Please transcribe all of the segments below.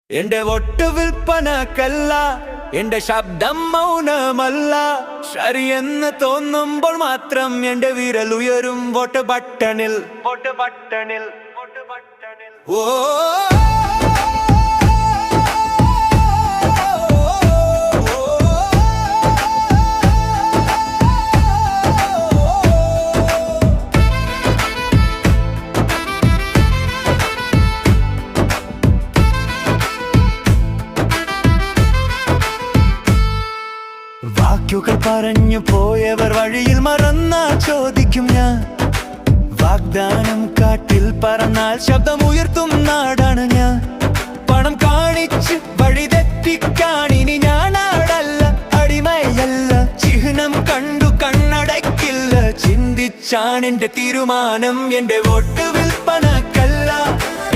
എന്റെ വോട്ട് വിൽപ്പനക്കല്ല, എന്റെ ശബ്ദം മൗനമല്ല. ശരിയെന്ന് തോന്നുമ്പോൾ മാത്രം എന്റെ വിരൽ ഉയരും വോട്ട് ബട്ടണിൽ. ഓ വാക്കുകൾ പറഞ്ഞു പോയവർ വഴിയിൽ മറന്നാ ചോദിക്കും ഞാൻ. വാഗ്ദാനം കാട്ടിൽ പറന്നാൽ ശബ്ദമുയർത്തും നാടാണ് ഞാൻ. പണം കാണിച്ച് വഴി തെറ്റിക്കാൻ ഇനി ഞാൻ ആടല്ല, അടിമയല്ല. ചിഹ്നം കണ്ടു കണ്ണടയ്ക്കില്ല, ചിന്തിച്ചാണ് എന്റെ തീരുമാനം. എന്റെ വോട്ട് വിൽപ്പനക്കല്ല,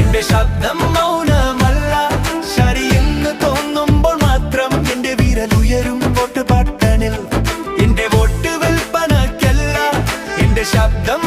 എന്റെ ശബ്ദം മൗനമല്ല. ശരിയെന്ന് തോന്നുമ്പോൾ മാത്രം എന്റെ വിരൽ ഉയരും വോട്ട് ബട്ടണിൽ. എന്റെ വോട്ട് വിൽപ്പനക്കല്ല, എന്റെ ശബ്ദം